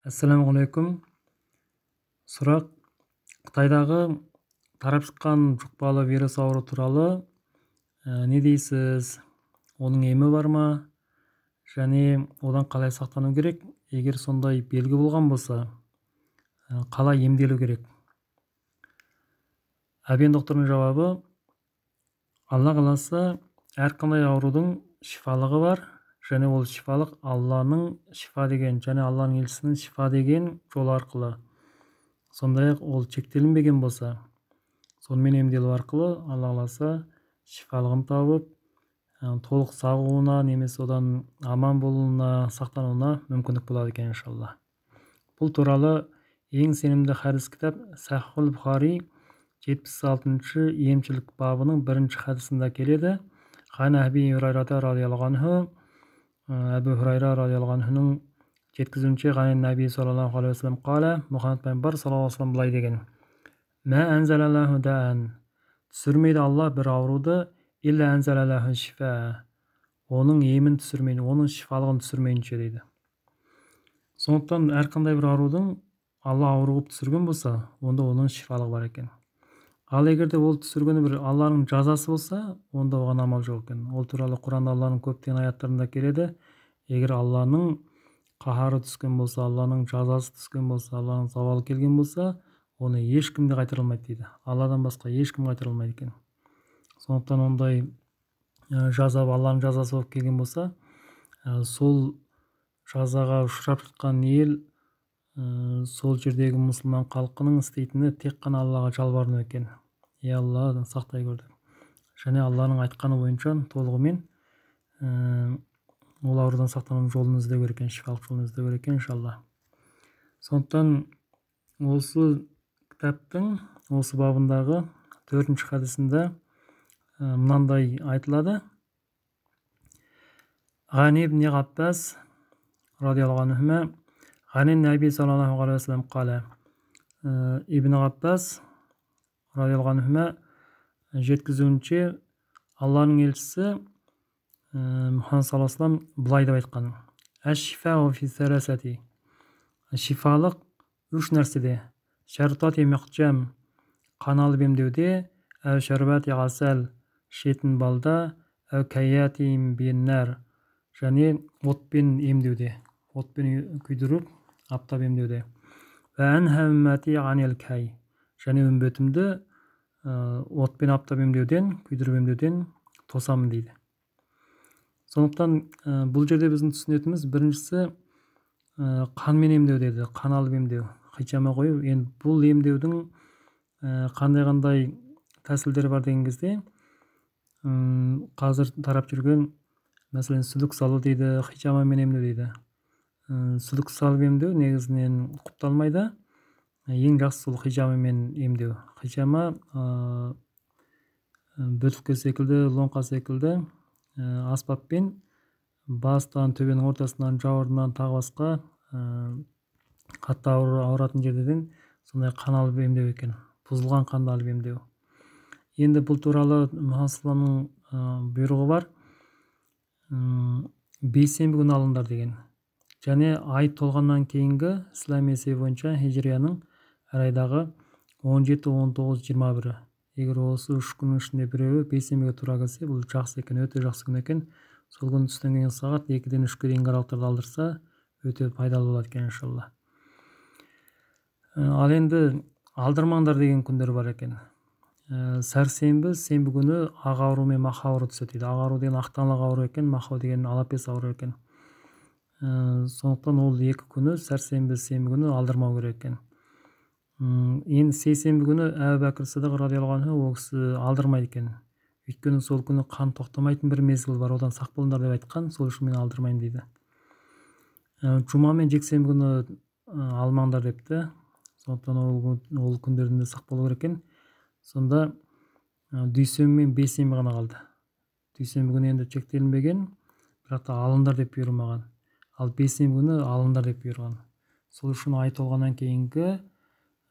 Assalamu alaikum. Сұрақ: Қытайдағы тарап шыққан жұқпалы вирус ауру туралы не дейсіз? Оның емі бар ма? Және одан қалай сақтану керек? Егер сондай белгі болған болса, қалай емделу керек? Әбен доктордың жауабы: Алла қаласа, әрқандай аурудың шифалығы бар, және ол шифалық Алланың шифа деген және Алланың елшісінің шифа деген жолы арқылы. Сондай-ақ ол шектелінбеген болса, сонымен емделу арқылы Алла қаласа шифалығын тауып, толық сауығуына немесе одан аман болуына, сақтануына мүмкіндік болады екен иншалла. Бұл туралы ең сенімді хадис кітап Сахихул Бухари 76-шы емшілік бабының 1-ші хадисында келеді. Әбу Хурайра радиаллаху анхуның жеткізуінше Наби саллаллаху алейхи вассалам қала, Мұхаммед пайғамбар саллаллаху алейхи вассалам былай деген: Мә әнзалалаху даән, түсірмейді Алла бір ауруды, илля әнзалалаху шифа, оның емін түсірмейді, оның шифалығын түсірмейінше дейді. Сондықтан әрқандай бір аурудың Алла ауру қылып түсірген болса, онда оның шифалығы бар екен. Ал егерде ол түсіргені бір Алланың жазасы болса, онда оған амал жоқ екен. Ол туралы Құранда Алланың көптеген аяттарында келеді. Егер Алланың қаһары түскен болса, Алланың жазасы түскен болса, Алланың завалы келген болса, оны ешкім де қайтара алмайды дейді. Алладан басқа ешкім қайтара алмайды екен. Сондықтан ондай жаза Алланың жазасы болып келген болса, сол жазаға ұшырап жатқан ел, сол жердегі мұсылман халқының істейтіні тек қана Аллаға жалбарыну екен. Алла сақтай көр деп. Және Алланың айтқаны бойынша толығымен ол аурудан сақтану жолын іздеу керек екен, шифалық жолын іздеу керек екен иншалла. Сондықтан осы кітаптың осы бабындағы 4-ші хадисінде мынандай айтылады: Ғани ибн Ғаббас радиаллаху анхума Наби саллаллаху алейхи вассалам қала. Ибн Ғаббас радиаллаху анхума жеткізуінше Алланың елшісі Мұхаммед саллаллаху алейхи вассалам былай деп айтқан: Әш-шифау фи сәрәсәти, шифалық 3 нәрседе: шәртати мақчам, қан алып емдеуде, әу шәрбати ғасәл, ішетін балда, әу кәйяти биннар, және отпен емдеуде, отпен күйдіріп аптап емдеуде. Вә әнхә үммәти анил кәй, және үмбетімді отпен аптап емдеуден, күйдіріп емдеуден тосамын дейді. Сондықтан бұл жерде біздің түсінетіміз біріншісі қанмен емдеу деді, қан алып емдеу, хижама қою. Енді бұл емдеудің қандай тәсілдері бар деген кезде, қазір тарап жүрген мәселен сүлік салу дейді, хижамамен емдеу дейді. Сүлік салып емдеу негізінен құпталмайды. Ең жақсы сол хижамамен емдеу. Хижама бөтілке секілді, лоңқа секілді аспаппен бастан, төбенің ортасынан, жауырыннан тағы басқа қатты ауыратын жерден сондай қан алып емдеу екен. Бұзылған қанды алып емдеу. Енді бұл туралы Мұхаммед бұйрығы бар: бейсенбі күні алыңдар деген. Және ай толғаннан кейінгі ислам есебі бойынша хижрияның әр айдағы 17, 19, 21. Егер осы 3 күннің ішінде біреуі бейсенбіге тура келсе, бұл жақсы екен, өте жақсы күн екен. Сол күн түстен кейін сағат 2-ден 3-ке дейінгі аралықтарда алдырса, өте пайдалы болады екен иншалла. Ал енді алдырмаңдар деген күндер бар екен. Сәрсенбі, сенбі күні ақ ауру мен мақ ауру түседі дейді. Ақ ауру деген ақтанлық ауру екен, мақ ауру деген алапес ауру екен. Сондықтан ол 2 күні, сәрсенбі, сенбі күні алдырмау керек екен. Енді сейсенбі күні Әбу Бәкір Сыдық радиаллаху анху ол кісі алдырмайды екен. Өйткені сол күні қан тоқтамайтын бір мезгіл бар, одан сақ болыңдар деп айтқан, сол үшін мен алдырмайын дейді. Жұма мен жексенбі күні алмаңдар депті. Сондықтан ол күндердің де сақ болу керек екен. Сонда дүйсенбі мен бейсенбі ғана қалды. Дүйсенбі күні енді шектелінбеген, бірақ та алыңдар деп бұйырмаған. Ал бейсенбі күні алыңдар деп бұйырған. Сол үшін ай толғаннан кейінгі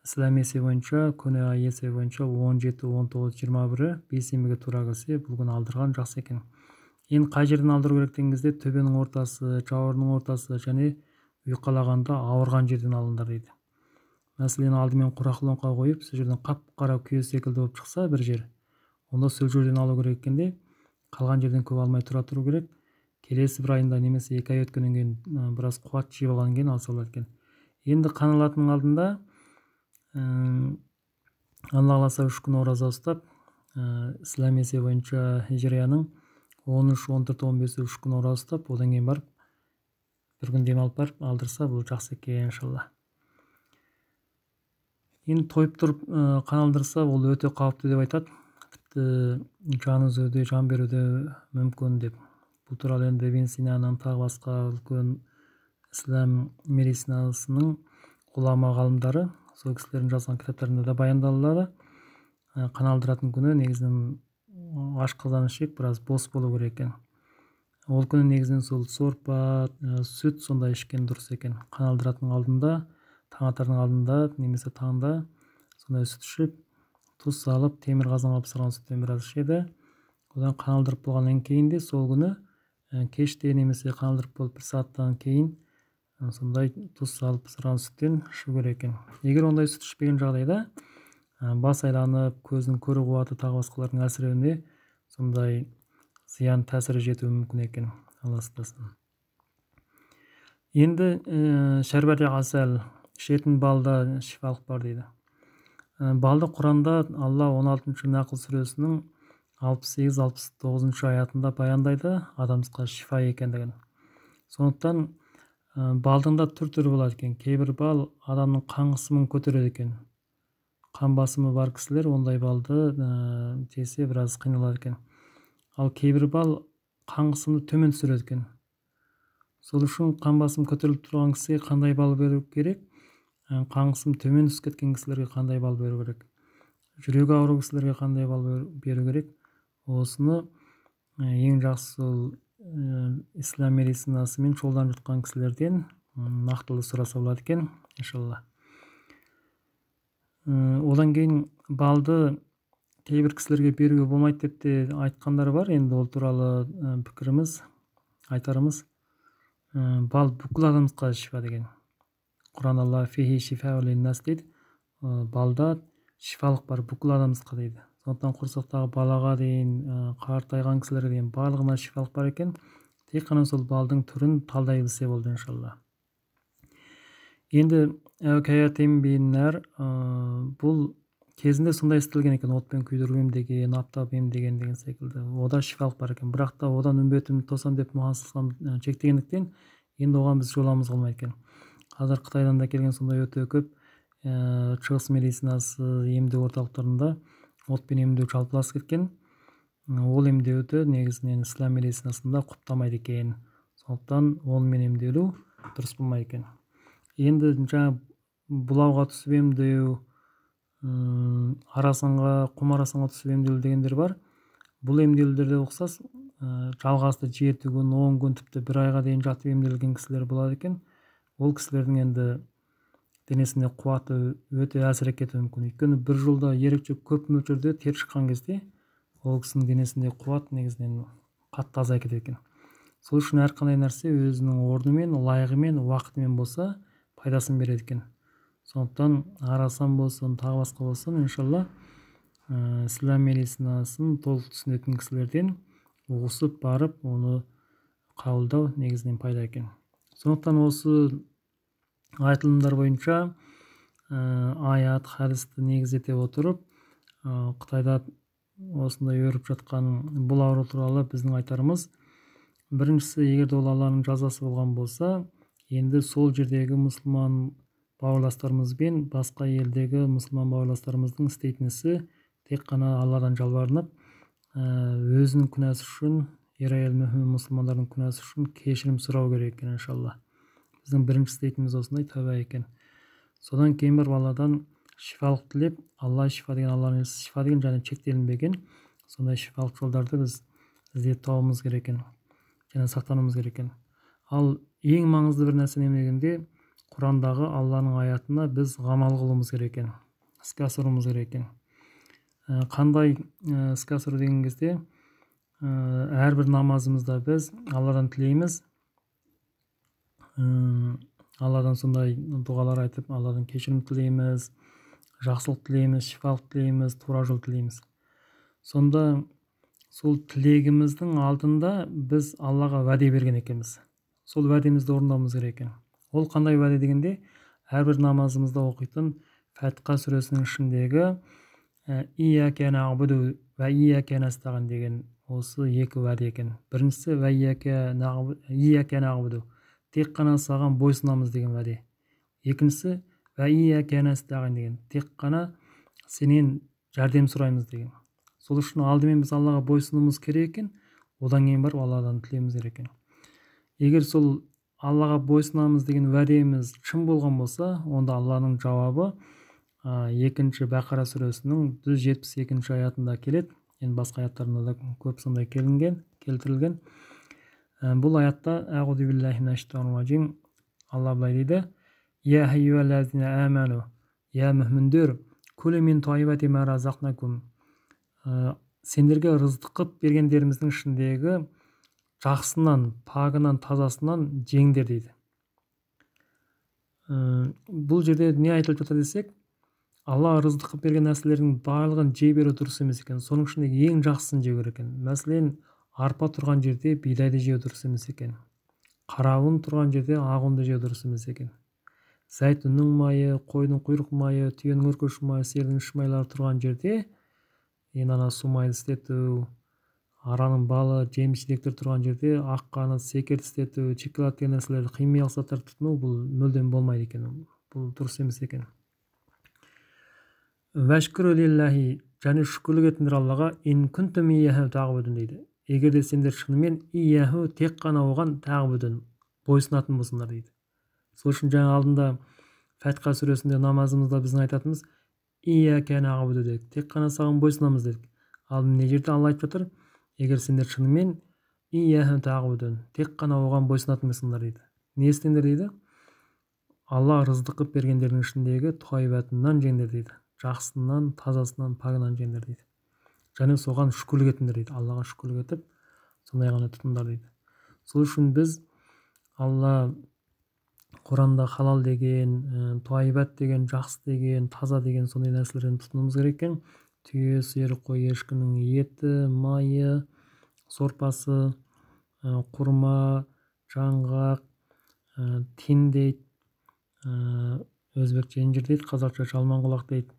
ислам есебі бойынша, күні ай есебі бойынша 17, 19, 21 бейсенбіге тура келсе, бұл күн алдырған жақсы екен. Енді қай жерден алдыру керек деген кезде төбенің ортасы, жауырынның ортасы және уйкалаганда ауырган жерден алыңдар дейді. Мәселен, алдымен куракылоңка коюп, сол жерден капкара күйө секилди болуп чыкса бир жер, онда сол жерден алуу керек экенде, калган жерден көп алмай тура туруу керек. Келесі бір айында немесе 2 ай өткеннен кейін біраз қуат жиып алғаннан кейін алса болады екен. Енді қан алатынның алдында Алла қаласа 3 күн ораза ұстап, ислам есебі бойынша хижрияның 13, 14, 15 3 күн ораза ұстап, одан кейін барып бір күн демалып барып алдырса, бұл жақсы екен иншалла. Енді тойып тұрып қан алдырса, ол өте қауіпті деп айтады. Тіпті жан үзуде, жан беруде мүмкін деп. Бұл туралы енді Ибн Синаның тағы басқа үлкен ислам медицинасының ғұлама ғалымдары сол кісілердің жазған кітаптарында да баяндалады. Қан алдыратын күні негізінен ашқазан ішек біраз бос болу керек екен. Ол күні негізінен сол сорпа, сүт сондай ішкен дұрыс екен. Қан алдыратын алдында, таң атардың алдында немесе таңда сондай сүт ішіп, тұз салып, темір қазанға пісірген сүттен біраз ішеді. Одан қан алдырып болғаннан кейін де сол күні кеште немесе қан алдырып болып 1 сағаттан кейін сондай тұз салып пісірген сүттен ішу керек екен. Егер ондай сүт ішпеген жағдайда бас айланып, көздің көру қуаты тағы басқалардың әлсіреуіне сондай зиян тәсірі жетуі мүмкін екен. Алла сақтасын. Енді шәрбәте асал, ішетін балда шифалық бар дейді. Балды Құранда Алла 16-шы Нақл сүресінің 68-69 аятында баяндайды адамзға шифа екендігін. Сондықтан балдың да түр-түрі болады екен. Кейбір бал адамның қан қысымын көтереді екен. Қан басымы бар кісілер ондай балды жесе біраз қиналады екен. Ал кейбір бал қан қысымды төмен түсіреді екен. Сол үшін қан басым көтеріліп тұрған кісіге қандай бал беру керек? Қан қысым төмен түсіп кеткен кісілерге қандай бал беру керек? Жүрегі ауыру кісілерге қандай бал беру керек? Осыны ең жақсы ислам медицинасымен жолдан жұтқан кісілерден нақтылы сұраса болады екен, иншалла. Одан кейін балды кейбір кісілерге беруге болмайды деп те айтқандар бар. Енді ол туралы пікіріміз, айтарымыз, бал бүкіл адамзға шифа деген. Құран Алла фихи шифа линнас дейді. Балда шифалық бар бүкіл адамзға дейді. Сондықтан құрсақтағы балаға дейін, қартайған кісілерге дейін барлығына шифалық бар екен. Тек қана сол балдың түрін талдай білсе болды иншалла. Енді әукаятим биннар, бұл кезінде сондай істелген екен, отпен күйдіріп емдеген, аптап емдеген деген секілді. Ода шифалық бар екен. Бірақ та одан үмбетімді тосам деп Мұхаммед шектегендіктен енді оған біз жоламыз қалмайды екен. Қазір Қытайдан да келген сондай өте көп шығыс медицинасы емдеу орталықтарында отпен емдеу жалпыласып кеткен. Ол емдеуді негізінен ислам медицинасында құптамайды екен. Сондықтан онымен емделу дұрыс болмайды екен. Енді жаңа бұлауға түсіп емдеу, арасанға, құм арасанға түсіп емделу дегендер бар. Бұл емделулерде ұқсас жалғасты 7 күн, 10 күн, тіпті 1 айға дейін жатып емделген кісілер болады екен. Ол кісілердің енді денесінде қуаты өте әсер етуі мүмкін. Өйткені бір жылда ерекше көп мөлшерде тер шыққан кезде ол кісінің денесінде қуат негізінен қатты азайып кетеді екен. Сол үшін әрқандай нәрсе өзінің орнымен, лайығымен, уақытымен болса пайдасын береді екен. Сондықтан арасан болсын, тағы басқа болсын, иншалла ислам медицинасын толық түсінетін кісілерден оқысып барып, оны қабылдау негізінен пайда екен. Сондықтан осы айтылымдар бойынша аят, хадисті негіз ете отырып, Қытайда осындай өріп жатқан бұл ауру туралы біздің айтарымыз, біріншісі, егер ол Алланың жазасы болған болса, енді сол жердегі мұсылман бауырластарымызбен басқа елдегі мұсылман бауырластарымыздың істейтін ісі тек қана Алладан жалбарынып, өзінің күнәсі үшін, ер-әйел мұсылмандардың күнәсі үшін кешірім сұрау керек екен, иншалла. Біздің бірінші істейтініміз осындай тәуба екен. Содан кейін бір Алладан шифалық тілеп, Алла шифа деген, Алланың елшісі шифа деген және шектелінбеген сондай шифалық жолдарды біз іздеп табуымыз керек екен, және сақтануымыз керек екен. Ал ең маңызды бір нәрсе немегенде, Құрандағы Алланың аятына біз ғамал қылуымыз керек екен, іске асыруымыз керек екен. Қандай іске асыру деген кезде, әрбір намазымызда біз Алладан тілейміз, Алладан сондай дұғалар айтып, Алладан кешірім тілейміз, жақсылық тілейміз, шифалық тілейміз, тура жол тілейміз. Сонда сол тілегіміздің алдында біз Аллаға уәде берген екенбіз. Сол уәдемізді орындауымыз керек екен. Ол қандай уәде дегенде, әрбір намазымызда оқитын Фатиха сүресінің ішіндегі ияке нағбуду вә ияке настағин деген осы екі уәде екен. Біріншісі вә ияке нағбуду, тек қана саған бойсынамыз деген уәде. Екіншісі вә ияке настағин деген, тек қана сенен жәрдем сұраймыз деген. Сол үшін алдымен біз Аллаға бойсынуымыз керек екен, одан кейін барып Алладан тілеуіміз керек екен. Егер сол Аллаға бойсынамыз деген уәдеміз шын болған болса, онда Алланың жауабы 2-ші Бақара сүресінің 172-ші аятында келеді. Енді басқа аяттарында да көп сондай келтірілген. Бұл аятта Аъузу биллахи минаш шайтанир ражим, Алла былай дейді: Я айюхаллазина аману, я мүміндер, күлу мин тойбати ма разақнакум, сендерге рызық қып бергендеріміздің ішіндегі жақсынан, пагынан, тазасынан жеңдер дейді. Бұл жерде не айтылып жатыр десек, Алла рызық қып берген нәрселердің барлығын жей беру дұрыс емес екен. Соның ішіндегі ең жақсысын жеу керек екен. Мәселен, арпа тұрған жерде бидайды жеу дұрыс емес екен. Қара ұн тұрған жерде ақ ұнды жеу дұрыс емес екен. Зәйтүннің майы, қойдың құйрық майы, түйенің өркеш майы, сиырдың іш майлары тұрған жерде су майды істету, араның балы, жеміс-жидектер тұрған жерде ақ қанат, секерді істету, шоколад деген нәрселерді, химиялық заттарды тұтыну, бұл мүлдем болмайды екен. Бұл дұрыс емес екен. Вәшкүру лиллахи, және шүкірлік етіңдер Аллаға, ин күнтум ияху тағбудун дейді. Егер де сендер шынымен ияху, тек қана оған тағбудун, бойсынатын болсыңдар дейді. Сол үшін жаңа алдында Фатиха сүресінде намазымызда біздің айтатынымыз ияке нағбуду дедік, тек қана саған бойсынамыз дедік. Ал мына жерде Алла айтып жатыр, егер сендер шынымен ияху тағбудун, тек қана оған бойсынатын болсыңдар дейді. Не істеңдер дейді? Алла рызық қып бергендердің ішіндегі тойбатынан жеңдер дейді. Жақсынан, тазасынан, пагынан жеңдер дейді. Және соған шүкірлік етіңдер дейді. Аллаға шүкірлік етіп, сондай ғана тұтыңдар дейді. Сол үшін біз Алла Құранда халал деген, тойбат деген, жақсы деген, таза деген сондай нәрселерден тұтынуымыз керек екен. Түйе, сиыр, қой, ешкінің еті, майы, сорпасы, құрма, жаңғақ, тин дейді, өзбекше инжир дейді, қазақша жалманқұлақ дейді.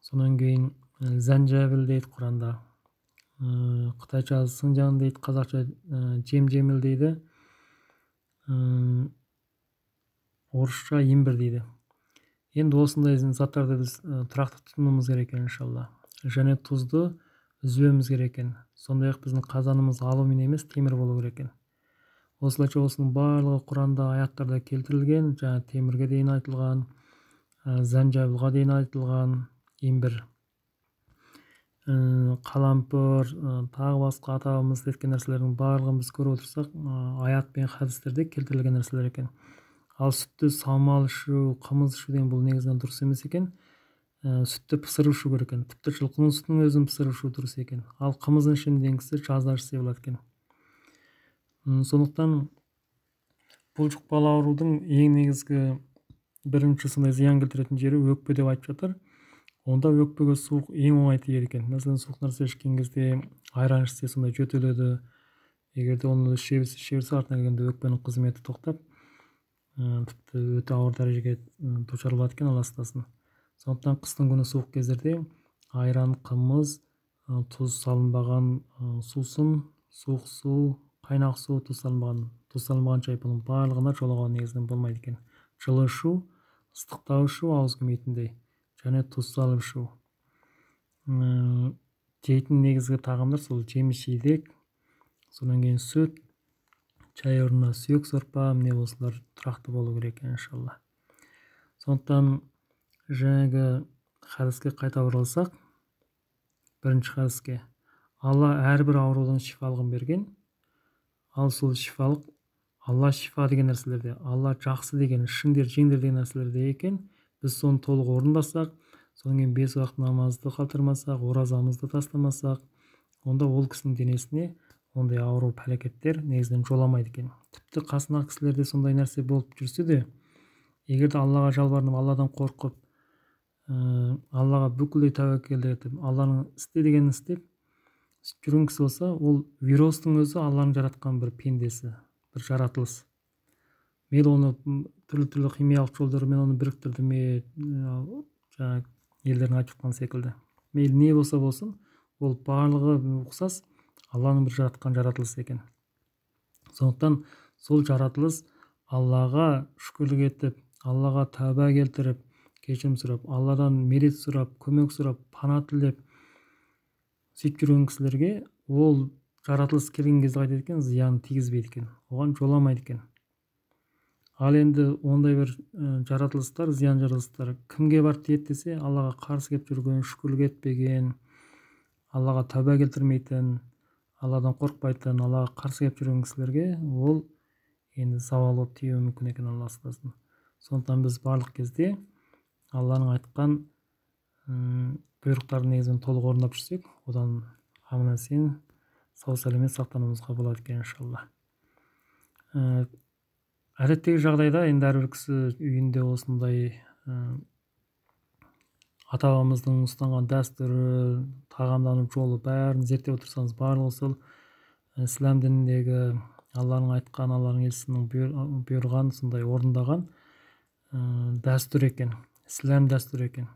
Сонан кейін зәнжәбіл дейді Құранда, қытайша сыңжан дейді, қазақша жем-жеміл дейді, орысша имбір дейді. Енді осындай заттарды біз тұрақты тұтынуымыз керек екен, иншалла. Және тұзды үзбеуіміз керек екен. Сондай-ақ біздің қазанымыз алюминий емес, темір болу керек екен. Осылайша осының барлығы Құранда аяттарда келтірілген, жаңа темірге дейін айтылған, зәнжәбілға дейін айтылған, имбір, қалампыр, тағы басқа атауымыз еткен нәрселердің барлығын біз көріп отырсақ, аят пен хадистерде келтірілген нәрселер екен. Ал сүтті самал ішу, қымыз ішуден бұл негізінен дұрыс емес екен. Сүтті пысырып ішу керек екен. Тіпті жылқының сүтінің өзін пысырып ішу дұрыс екен. Ал қымыздың ішемден кісі жазда ішсе болады екен. Сондықтан бұл жұқпалы аурудың ең негізгі бірінші сондай зиян келтіретін жері өкпе деп айтып жатыр. Онда өкпеге суық ең оңай тиеді екен. Мәселен, суық нәрсе ішкен кезде, айран ішсе сондай жөтеледі. Егер де оны іше берсе, артына келгенде өкпенің қызметі тоқтап, тіпті өте ауыр дәрежеге душар болады екен, Алла сақтасын. Сондықтан қыстың күні суық кездерде айран, қымыз, тұз салынбаған сусын, суық су, қайнақ су, тұз салынбаған шай, бұның барлығына жолауға негізінен болмайды екен. Жылы ішу, ыстықтау ішу, ауыз келмейтіндей, және тұз салып ішу. Жейтін негізгі тағамдар сол жеміс-жидек, содан кейін сүт, чай орнына сүйек сорпа, міне осылар тұрақты болу керек екен, иншалла. Сондықтан жаңағы хадиске қайта оралсақ, бірінші хадиске, Алла әрбір аурудың шифалығын берген. Ал сол шифалық, Алла шифа деген нәрселерде, Алла жақсы деген, ішіңдер, жеңдер деген нәрселерде екен. Біз соны толық орындасақ, содан кейін 5 уақыт намазды қалтырмасақ, оразамызды тастамасақ, онда ол кісінің денесіне ондай ауру пәлекеттер негізінен жоламайды екен. Тіпті қасындағы кісілерде сондай нәрсе болып жүрсе де, эгерде Аллага жалбарынып, Алладан коркуп, Аллага бүкүлдөй табакел этип, Алланын исте дегенин istеп жүргөн киши болсо, ол вирустун өзү Алланын жараткан бир пендеси, бир жаратылыс. Мейли оны түрлүү химиялык жолдор менен оны бириктирдим, жанагы элдердин айтып аткан секилди. Мейли не болсо болсун, ол баардыгы уксас Алланын бир жараткан жаратылысы экен. Сондуктан сол жаратылыс Аллага шүкүрлүк этип, Аллага тәуба келтирип, кечирим сурап, Алладан медет сурап, көмөк сурап, пана тилеп сөйтүп жүргөн кишилерге ол жаратылыс келген кезде кайтат экен, зыян тийгизбейт экен, оган жоламайт экен. Ал энди ондай бир жаратылыштар, зыян жаратылыштар кимге барып тиет десе, Аллага каршы келип жүргөн, шүкүрлүк этпеген, Аллага тәуба келтирмейтин, Алладан коркпайтын, Аллага каршы келип жүргөн кишилерге ол енді завал болуп тийүү мүмкүн экен, Алла сактасын. Сондуктан биз барлык кезде Алланын айткан буйруктарын негизинен толук орундап жүрсөк, одан аман-эсен, сау саламат сактануубузга болот экен иншалла. Адеттеги жагдайда эми ар бир киши үйүндө осундай ата бабамыздын устанган дәстүрү, тагамдануу жолу баарын зерттеп отурсаңыз, баардыгы ошол ислам дининдеги Алланын айткан, Алланын элчисинин буйруган, ушундай орундаган дәстүр экен, ислам дәстүрү экен.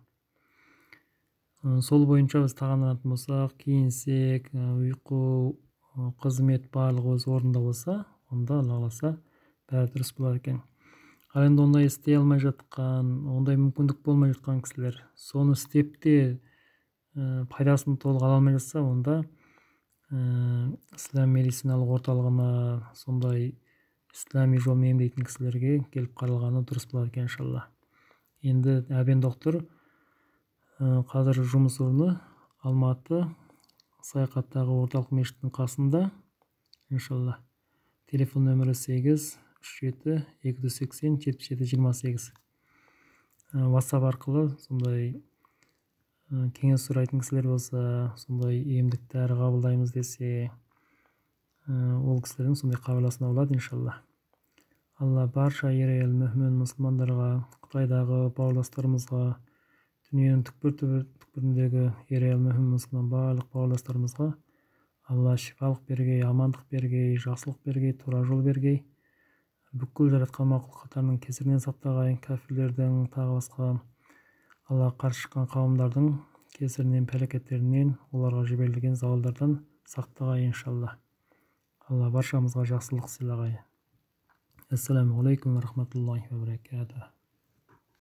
Сол боюнча биз тагамданатын болсок, кийинсек, уйку, кызмет баардыгыбыз орунда болсо, онда Алла кааласа баары дурус болот экен. Ал энди ондай истей алмай жаткан, ондай мүмкүндүк болмой жаткан кишилер сону истеп де пайдасын толук ала алмай жатса, онда ислам медициналык орталыгына, сондай ислами жол менен эмдейтин кишилерге келип каралганы дурус болот экен иншалла. Энд Абен доктор азыр жумуш орну Алматы Саякаттагы орталык мечиттин каршысында иншалла. Телефон нөмүрү 837-280-77-28. WhatsApp аркылуу сондай кеңеш сурайтын кишилер болсо, сондай эмдик дары кабылдайбыз десе, ол кишилердин сондай кабыл алсына болот иншалла. Алла барша эр эл мөмин мусулмандарга, Кытайдагы бауырластарыбызга, дүйнөнүн түкпүрүндөгү эр эл мөмин мусулман баардык бауырластарыбызга Алла шифалык бергей, амандык бергей, жакшылык бергей, туура жол бергей. Бүкүл жараткан макулукаттардын кесиринен сактагай, кафирлердин, тагы башка Аллага каршы чыккан кавымдардын кесиринен, палекеттеринен, оларга жиберилген завалдардан сактагай иншалла. Алла баршамызга жакшылык сыйлагай. Ассаламу алейкум ва рахматуллахи ва баракатух.